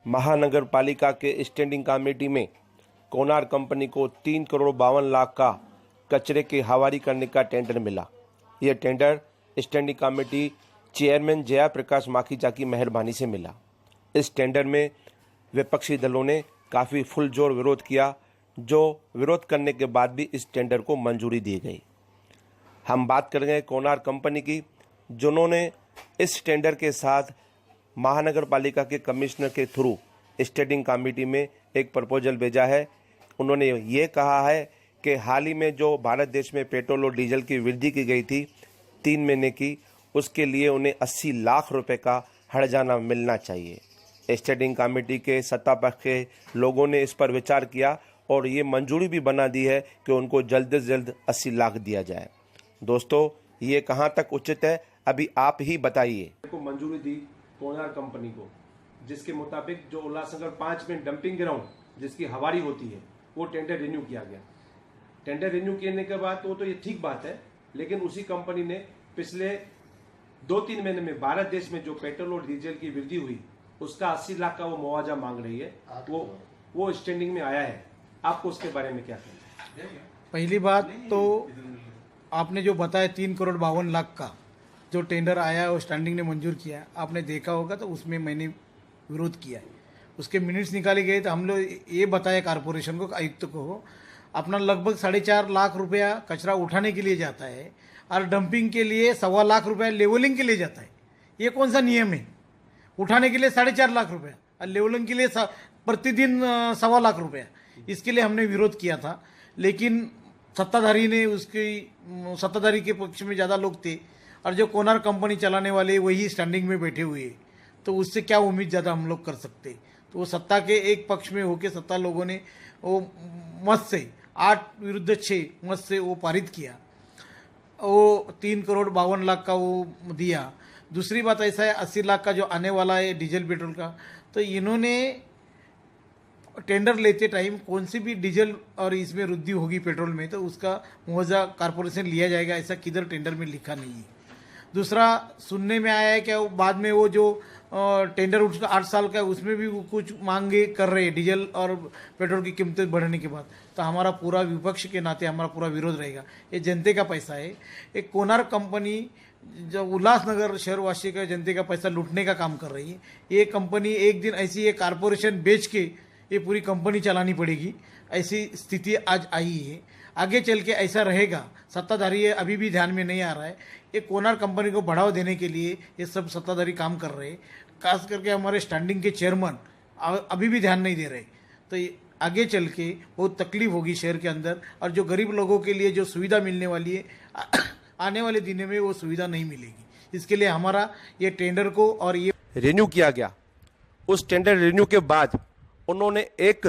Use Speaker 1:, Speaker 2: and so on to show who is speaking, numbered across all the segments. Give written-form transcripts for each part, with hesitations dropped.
Speaker 1: महानगर पालिका के स्टैंडिंग कमेटी में कोनार्क कंपनी को 3,52,00,000 का कचरे की हवारी करने का टेंडर मिला। यह tender standing committee chairman Jaya Prakash Makhija की मेहरबानी से मिला। इस टेंडर में विपक्षी दलों ने काफ़ी फुलजोर विरोध किया, जो विरोध करने के बाद भी इस टेंडर को मंजूरी दी गई। हम बात करेंगे कोनार्क कंपनी की, जिन्होंने इस टेंडर के साथ महानगर पालिका के कमिश्नर के थ्रू स्टैंडिंग कमेटी में एक प्रपोजल भेजा है। उन्होंने ये कहा है कि हाल ही में जो भारत देश में पेट्रोल और डीजल की वृद्धि की गई थी 3 महीने की, उसके लिए उन्हें 80 लाख रुपए का हर्जाना मिलना चाहिए। स्टैंडिंग कमेटी के सत्ता पक्ष के लोगों ने इस पर विचार किया और ये मंजूरी भी बना दी है कि उनको जल्द से जल्द 80 लाख दिया जाए। दोस्तों, ये कहाँ तक उचित है, अभी आप ही बताइए। को मंजूरी दी कोनार्क कंपनी को, जिसके मुताबिक जो उल्लासनगर 5 में डंपिंग ग्राउंड जिसकी हवारी होती है वो टेंडर रिन्यू किया गया। टेंडर रिन्यू करने के बाद तो ये ठीक बात है, लेकिन उसी कंपनी ने पिछले 2-3 महीने में भारत देश में जो पेट्रोल और डीजल की वृद्धि हुई उसका 80 लाख का वो मुआवजा मांग रही है। वो स्टैंडिंग में आया है। आपको उसके बारे में क्या कहना है?
Speaker 2: पहली बात तो आपने जो बताया 3,52,00,000 का जो टेंडर आया है वो स्टैंडिंग ने मंजूर किया है, आपने देखा होगा, तो उसमें मैंने विरोध किया है। उसके मिनट्स निकाले गए तो हम लोग ये बताया कॉरपोरेशन को, आयुक्त को, अपना लगभग 4.5 लाख रुपया कचरा उठाने के लिए जाता है और डंपिंग के लिए 1.25 लाख रुपया लेवलिंग के लिए जाता है। ये कौन सा नियम है? उठाने के लिए 4.5 लाख रुपया और लेवलिंग के लिए प्रतिदिन 1.25 लाख रुपया। इसके लिए हमने विरोध किया था, लेकिन सत्ताधारी ने सत्ताधारी के पक्ष में ज़्यादा लोग थे और जो कोनार्क कंपनी चलाने वाले वही स्टैंडिंग में बैठे हुए, तो उससे क्या उम्मीद ज़्यादा हम लोग कर सकते। तो वो सत्ता के एक पक्ष में होकर सत्ता लोगों ने वो मत से 8 विरुद्ध 6 मत से वो पारित किया। वो 3,52,00,000 का वो दिया। दूसरी बात ऐसा है, 80 लाख का जो आने वाला है डीजल पेट्रोल का, तो इन्होंने टेंडर लेते टाइम कौन सी भी डीजल और इसमें वृद्धि होगी पेट्रोल में तो उसका मुआवजा कॉरपोरेशन लिया जाएगा, ऐसा किधर टेंडर में लिखा नहीं है। दूसरा, सुनने में आया है कि बाद में वो जो टेंडर उसका 8 साल का है उसमें भी वो कुछ मांगे कर रहे हैं डीजल और पेट्रोल की कीमतें बढ़ने के बाद। तो हमारा पूरा विपक्ष के नाते हमारा पूरा विरोध रहेगा। ये जनते का पैसा है। एक कोनार्क कंपनी जो उल्लासनगर शहरवासी का जनते का पैसा लूटने का काम कर रही है। ये कंपनी एक दिन ऐसी एक कारपोरेशन बेच के ये पूरी कंपनी चलानी पड़ेगी, ऐसी स्थिति आज आई है। आगे चल के ऐसा रहेगा। सत्ताधारी अभी भी ध्यान में नहीं आ रहा है। ये कोनार्क कंपनी को बढ़ावा देने के लिए ये सब सत्ताधारी काम कर रहे हैं। खास करके हमारे स्टैंडिंग के चेयरमैन अभी भी ध्यान नहीं दे रहे। तो आगे चल के बहुत तकलीफ होगी शहर के अंदर, और जो गरीब लोगों के लिए जो सुविधा मिलने वाली है आने वाले दिनों में वो सुविधा नहीं मिलेगी। इसके लिए हमारा ये टेंडर को और ये
Speaker 1: रिन्यू किया गया। उस टेंडर रिन्यू के बाद उन्होंने एक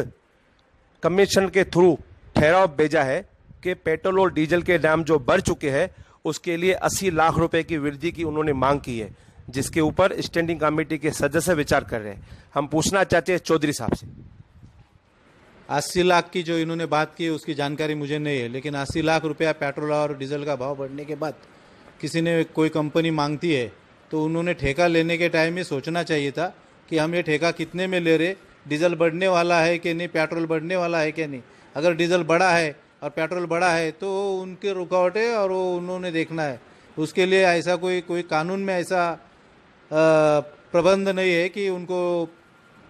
Speaker 1: कमीशन के थ्रू ठहराव भेजा है कि पेट्रोल और डीजल के दाम जो बढ़ चुके हैं उसके लिए 80 लाख रुपए की वृद्धि की उन्होंने मांग की है, जिसके ऊपर स्टैंडिंग कमेटी के सदस्य विचार कर रहे हैं। हम पूछना चाहते हैं चौधरी साहब से।
Speaker 3: 80 लाख की जो इन्होंने बात की उसकी जानकारी मुझे नहीं है, लेकिन 80 लाख रुपया पेट्रोल और डीजल का भाव बढ़ने के बाद किसी ने कोई कंपनी मांगती है तो उन्होंने ठेका लेने के टाइम में सोचना चाहिए था कि हम ये ठेका कितने में ले रहे, डीजल बढ़ने वाला है कि नहीं, पेट्रोल बढ़ने वाला है कि नहीं। अगर डीजल बढ़ा है और पेट्रोल बढ़ा है तो उनके रुकावट है और वो उन्होंने देखना है। उसके लिए ऐसा कोई कानून में ऐसा प्रबंध नहीं है कि उनको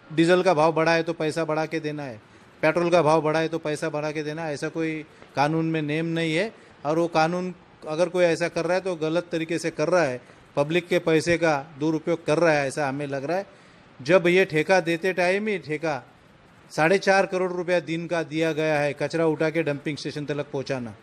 Speaker 3: डीजल का भाव बढ़ा है तो पैसा बढ़ा के देना है, पेट्रोल का भाव बढ़ा है तो पैसा बढ़ा के देना है। ऐसा कोई कानून में नेम नहीं है। और वो कानून अगर कोई ऐसा कर रहा है तो गलत तरीके से कर रहा है, पब्लिक के पैसे का दुरुपयोग कर रहा है, ऐसा हमें लग रहा है। जब ये ठेका देते टाइम ही ठेका 4.5 करोड़ रुपया दिन का दिया गया है कचरा उठा के डंपिंग स्टेशन तक पहुंचाना,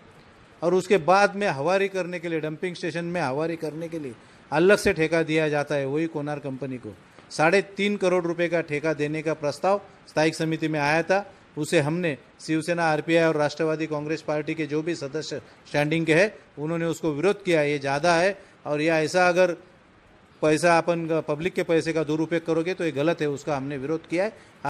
Speaker 3: और उसके बाद में हवारी करने के लिए डंपिंग स्टेशन में हवारी करने के लिए अलग से ठेका दिया जाता है वही कोनार्क कंपनी को। 3.5 करोड़ रुपए का ठेका देने का प्रस्ताव स्थायी समिति में आया था। उसे हमने शिवसेना, आरपीआई और राष्ट्रवादी कांग्रेस पार्टी के जो भी सदस्य स्टैंडिंग के हैं उन्होंने उसको विरोध किया। ये ज़्यादा है और यह ऐसा अगर पैसा अपन पब्लिक के पैसे का दुरुपयोग करोगे तो ये गलत है, उसका हमने विरोध किया है।